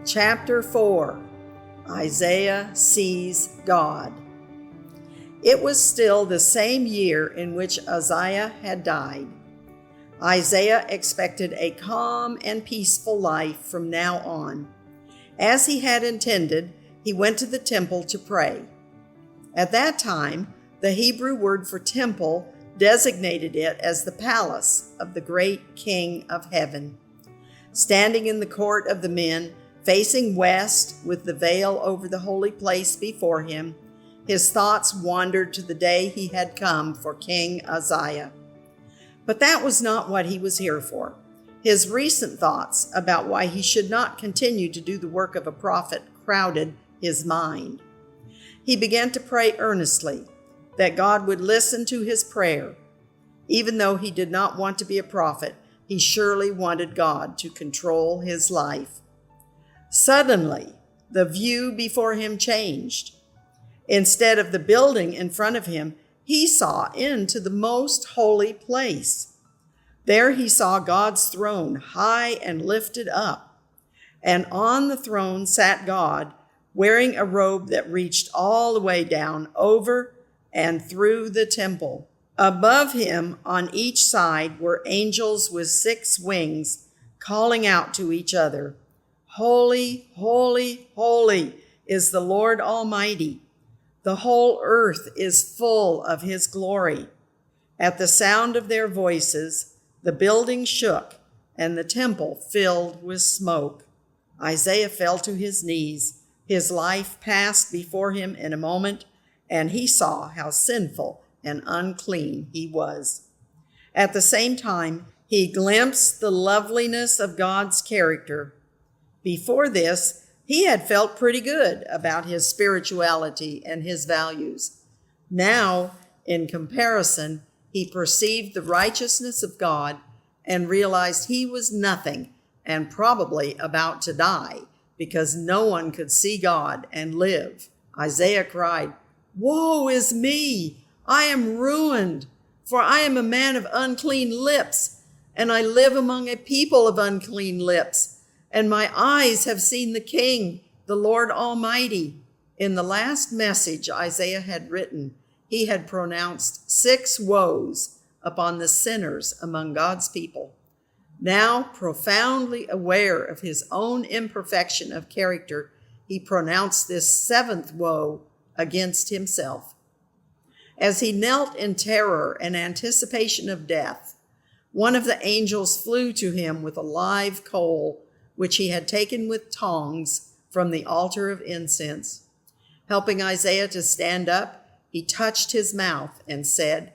Chapter 4. Isaiah Sees God. It was still the same year in which Uzziah had died. Isaiah expected a calm and peaceful life from now on. As he had intended, he went to the temple to pray. At that time, the Hebrew word for temple designated it as the palace of the great King of Heaven. Standing in the court of the men, facing west with the veil over the holy place before him, his thoughts wandered to the day he had come for King Uzziah. But that was not what he was here for. His recent thoughts about why he should not continue to do the work of a prophet crowded his mind. He began to pray earnestly that God would listen to his prayer. Even though he did not want to be a prophet, he surely wanted God to control his life. Suddenly, the view before him changed. Instead of the building in front of him, he saw into the most holy place. There he saw God's throne high and lifted up, and on the throne sat God, wearing a robe that reached all the way down over and through the temple. Above him on each side were angels with 6 wings, calling out to each other, "Holy, holy, holy is the Lord Almighty. The whole earth is full of his glory." At the sound of their voices, the building shook and the temple filled with smoke. Isaiah fell to his knees. His life passed before him in a moment, and he saw how sinful and unclean he was. At the same time, he glimpsed the loveliness of God's character. Before this, he had felt pretty good about his spirituality and his values. Now, in comparison, he perceived the righteousness of God and realized he was nothing and probably about to die because no one could see God and live. Isaiah cried, "Woe is me! I am ruined, for I am a man of unclean lips, and I live among a people of unclean lips. And my eyes have seen the King, the Lord Almighty." In the last message Isaiah had written, he had pronounced 6 woes upon the sinners among God's people. Now, profoundly aware of his own imperfection of character, he pronounced this 7th woe against himself. As he knelt in terror and anticipation of death, one of the angels flew to him with a live coal, which he had taken with tongs from the altar of incense. Helping Isaiah to stand up, he touched his mouth and said,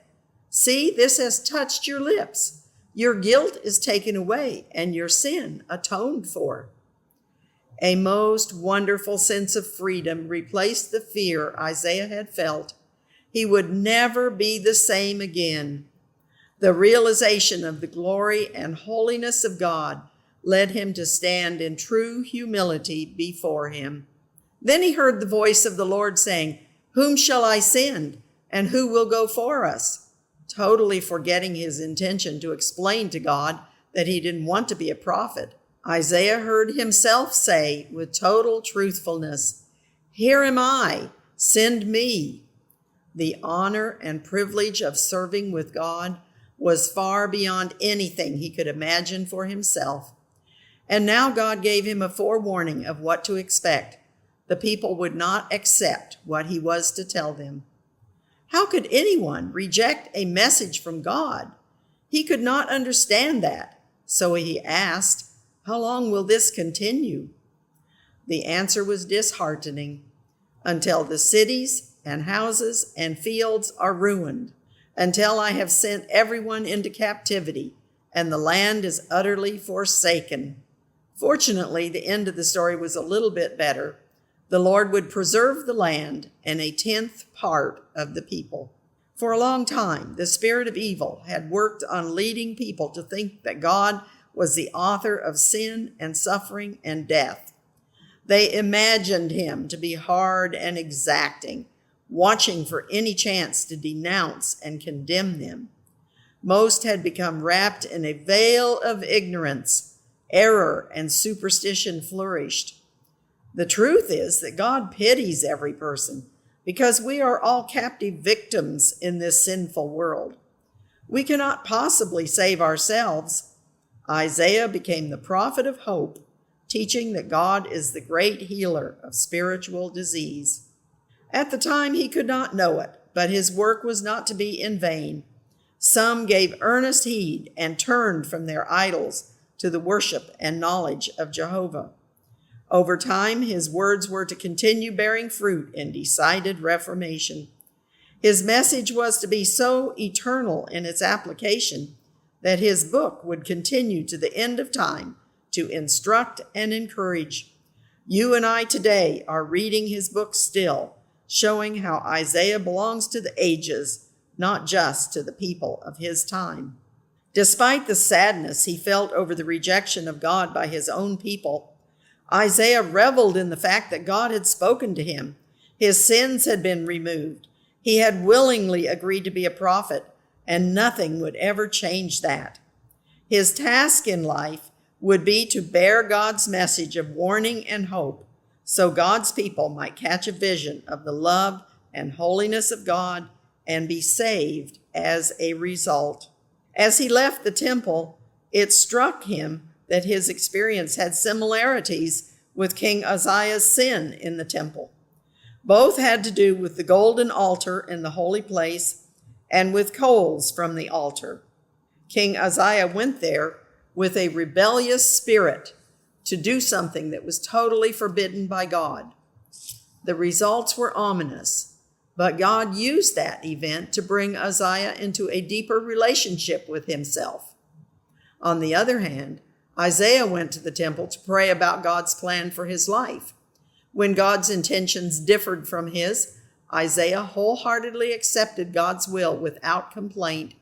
"See, this has touched your lips. Your guilt is taken away and your sin atoned for." A most wonderful sense of freedom replaced the fear Isaiah had felt. He would never be the same again. The realization of the glory and holiness of God led him to stand in true humility before him. Then he heard the voice of the Lord saying, "Whom shall I send, and who will go for us?" Totally forgetting his intention to explain to God that he didn't want to be a prophet, Isaiah heard himself say with total truthfulness, "Here am I, send me." The honor and privilege of serving with God was far beyond anything he could imagine for himself. And now God gave him a forewarning of what to expect. The people would not accept what he was to tell them. How could anyone reject a message from God? He could not understand that. So he asked, "How long will this continue?" The answer was disheartening. "Until the cities and houses and fields are ruined, until I have sent everyone into captivity, and the land is utterly forsaken." Fortunately, the end of the story was a little bit better. The Lord would preserve the land and a 10th part of the people. For a long time, the spirit of evil had worked on leading people to think that God was the author of sin and suffering and death. They imagined him to be hard and exacting, watching for any chance to denounce and condemn them. Most had become wrapped in a veil of ignorance. Error and superstition flourished. The truth is that God pities every person because we are all captive victims in this sinful world. We cannot possibly save ourselves. Isaiah became the prophet of hope, teaching that God is the great healer of spiritual disease. At the time, he could not know it, but his work was not to be in vain. Some gave earnest heed and turned from their idols to the worship and knowledge of Jehovah. Over time, his words were to continue bearing fruit in decided reformation. His message was to be so eternal in its application that his book would continue to the end of time to instruct and encourage. You and I today are reading his book still, showing how Isaiah belongs to the ages, not just to the people of his time. Despite the sadness he felt over the rejection of God by his own people, Isaiah reveled in the fact that God had spoken to him. His sins had been removed. He had willingly agreed to be a prophet, and nothing would ever change that. His task in life would be to bear God's message of warning and hope, so God's people might catch a vision of the love and holiness of God and be saved as a result. As he left the temple, it struck him that his experience had similarities with King Uzziah's sin in the temple. Both had to do with the golden altar in the holy place and with coals from the altar. King Uzziah went there with a rebellious spirit to do something that was totally forbidden by God. The results were ominous, but God used that event to bring Uzziah into a deeper relationship with himself. On the other hand, Isaiah went to the temple to pray about God's plan for his life. When God's intentions differed from his, Isaiah wholeheartedly accepted God's will without complaint.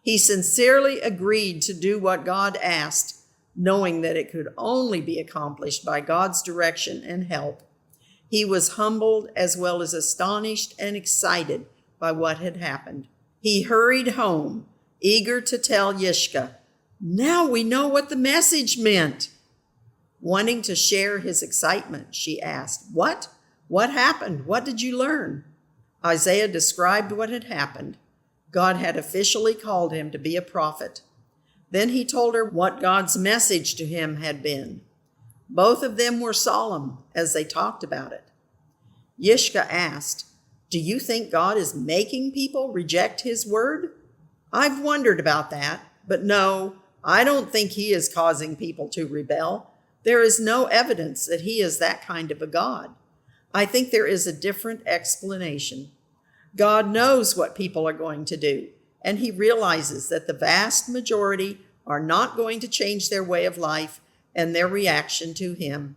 He sincerely agreed to do what God asked, knowing that it could only be accomplished by God's direction and help. He was humbled as well as astonished and excited by what had happened. He hurried home, eager to tell Yishka, "Now we know what the message meant." Wanting to share his excitement, she asked, What? What happened? What did you learn?" Isaiah described what had happened. God had officially called him to be a prophet. Then he told her what God's message to him had been. Both of them were solemn as they talked about it. Yishka asked, "Do you think God is making people reject his word?" "I've wondered about that, but no, I don't think he is causing people to rebel. There is no evidence that he is that kind of a God. I think there is a different explanation. God knows what people are going to do, and he realizes that the vast majority are not going to change their way of life and their reaction to him.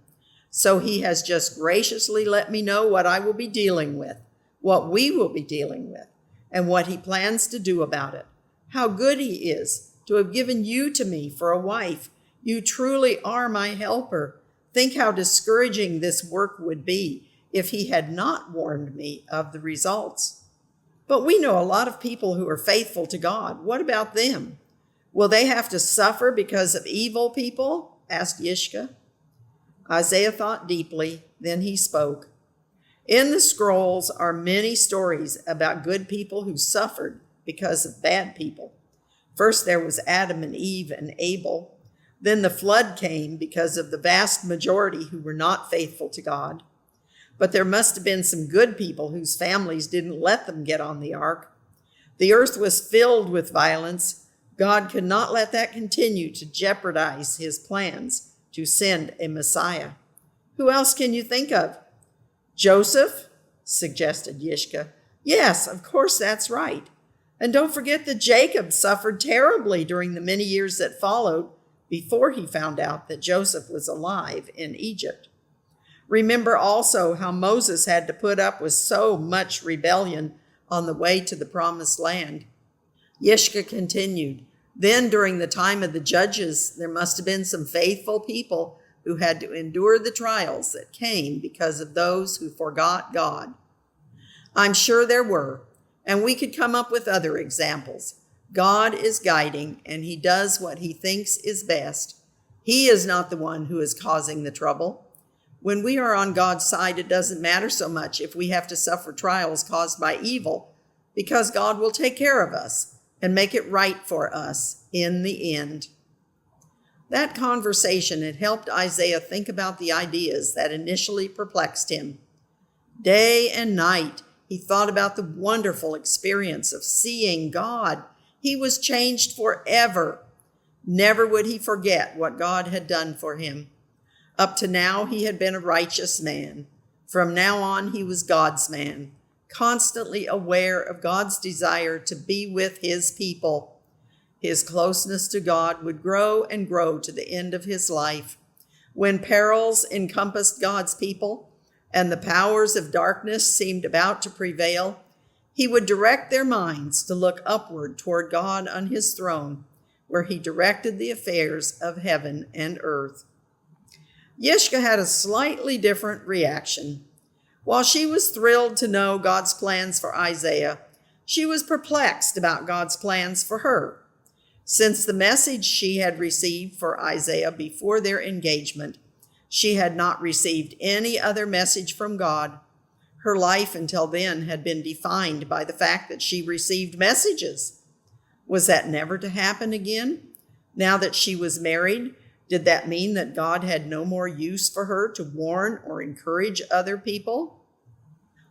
So he has just graciously let me know what I will be dealing with, what we will be dealing with, and what he plans to do about it. How good he is to have given you to me for a wife. You truly are my helper. Think how discouraging this work would be if he had not warned me of the results." "But we know a lot of people who are faithful to God. What about them? Will they have to suffer because of evil people?" asked Yishka. Isaiah thought deeply, then he spoke. "In the scrolls are many stories about good people who suffered because of bad people. First there was Adam and Eve and Abel. Then the flood came because of the vast majority who were not faithful to God. But there must have been some good people whose families didn't let them get on the ark. The earth was filled with violence. God could not let that continue to jeopardize his plans to send a Messiah. Who else can you think of?" "Joseph," suggested Yishka. "Yes, of course, that's right. And don't forget that Jacob suffered terribly during the many years that followed before he found out that Joseph was alive in Egypt. Remember also how Moses had to put up with so much rebellion on the way to the promised land." Yishka continued, "Then during the time of the judges, there must have been some faithful people who had to endure the trials that came because of those who forgot God." "I'm sure there were, and we could come up with other examples. God is guiding, and he does what he thinks is best. He is not the one who is causing the trouble. When we are on God's side, it doesn't matter so much if we have to suffer trials caused by evil, because God will take care of us and make it right for us in the end. That conversation had helped Isaiah think about the ideas that initially perplexed him. Day and night, he thought about the wonderful experience of seeing God. He was changed forever. Never would he forget what God had done for him. Up to now, he had been a righteous man. From now on, he was God's man, constantly aware of God's desire to be with his people. His closeness to God would grow and grow to the end of his life. When perils encompassed God's people and the powers of darkness seemed about to prevail, he would direct their minds to look upward toward God on his throne, where he directed the affairs of heaven and earth. Yishka had a slightly different reaction. While she was thrilled to know God's plans for Isaiah, she was perplexed about God's plans for her. Since the message she had received for Isaiah before their engagement, she had not received any other message from God. Her life until then had been defined by the fact that she received messages. Was that never to happen again? Now that she was married, did that mean that God had no more use for her to warn or encourage other people?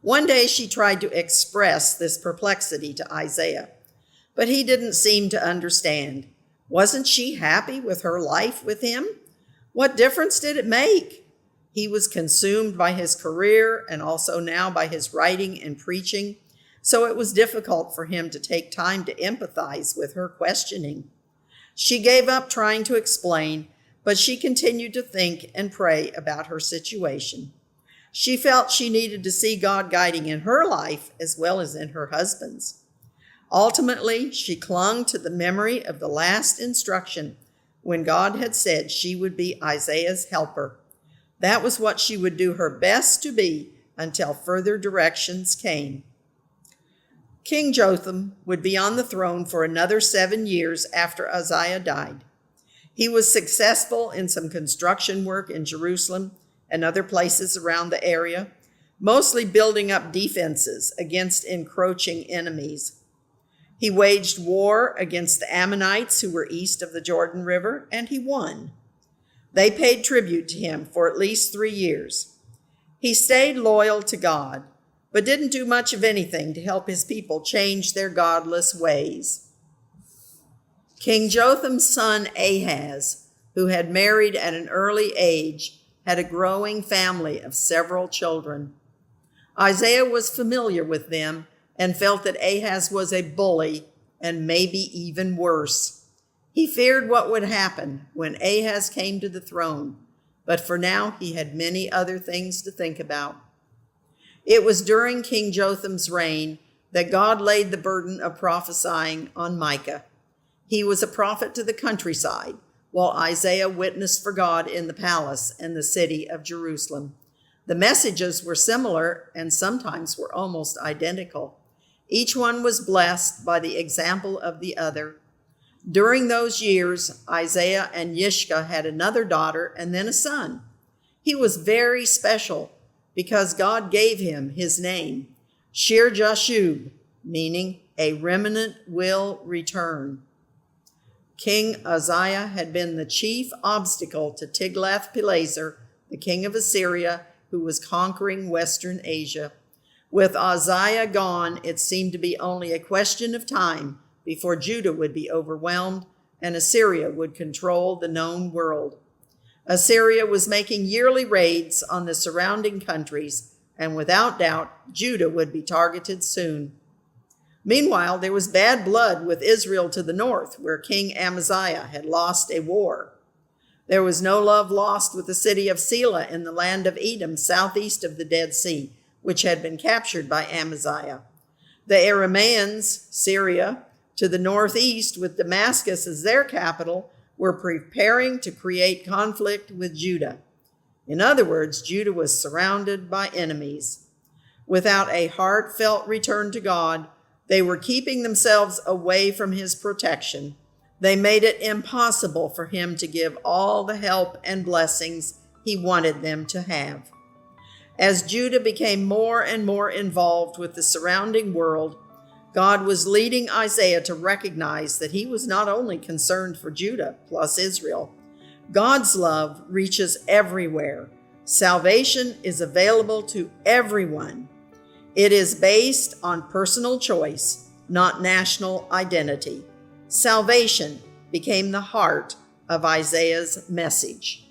One day she tried to express this perplexity to Isaiah, but he didn't seem to understand. Wasn't she happy with her life with him? What difference did it make? He was consumed by his career and also now by his writing and preaching, so it was difficult for him to take time to empathize with her questioning. She gave up trying to explain, but she continued to think and pray about her situation. She felt she needed to see God guiding in her life as well as in her husband's. Ultimately, she clung to the memory of the last instruction when God had said she would be Isaiah's helper. That was what she would do her best to be until further directions came. King Jotham would be on the throne for another 7 years after Isaiah died. He was successful in some construction work in Jerusalem and other places around the area, mostly building up defenses against encroaching enemies. He waged war against the Ammonites who were east of the Jordan River, and he won. They paid tribute to him for at least 3 years. He stayed loyal to God, but didn't do much of anything to help his people change their godless ways. King Jotham's son Ahaz, who had married at an early age, had a growing family of several children. Isaiah was familiar with them and felt that Ahaz was a bully and maybe even worse. He feared what would happen when Ahaz came to the throne, but for now he had many other things to think about. It was during King Jotham's reign that God laid the burden of prophesying on Micah. He was a prophet to the countryside, while Isaiah witnessed for God in the palace and the city of Jerusalem. The messages were similar and sometimes were almost identical. Each one was blessed by the example of the other. During those years, Isaiah and Yishka had another daughter and then a son. He was very special because God gave him his name, Shir Jashub, meaning a remnant will return. King Uzziah had been the chief obstacle to Tiglath-Pileser, the king of Assyria, who was conquering Western Asia. With Uzziah gone, it seemed to be only a question of time before Judah would be overwhelmed and Assyria would control the known world. Assyria was making yearly raids on the surrounding countries, and without doubt, Judah would be targeted soon. Meanwhile, there was bad blood with Israel to the north, where King Amaziah had lost a war. There was no love lost with the city of Selah in the land of Edom, southeast of the Dead Sea, which had been captured by Amaziah. The Arameans, Syria, to the northeast, with Damascus as their capital, were preparing to create conflict with Judah. In other words, Judah was surrounded by enemies. Without a heartfelt return to God, they were keeping themselves away from his protection. They made it impossible for him to give all the help and blessings he wanted them to have. As Judah became more and more involved with the surrounding world, God was leading Isaiah to recognize that he was not only concerned for Judah plus Israel. God's love reaches everywhere. Salvation is available to everyone. It is based on personal choice, not national identity. Salvation became the heart of Isaiah's message.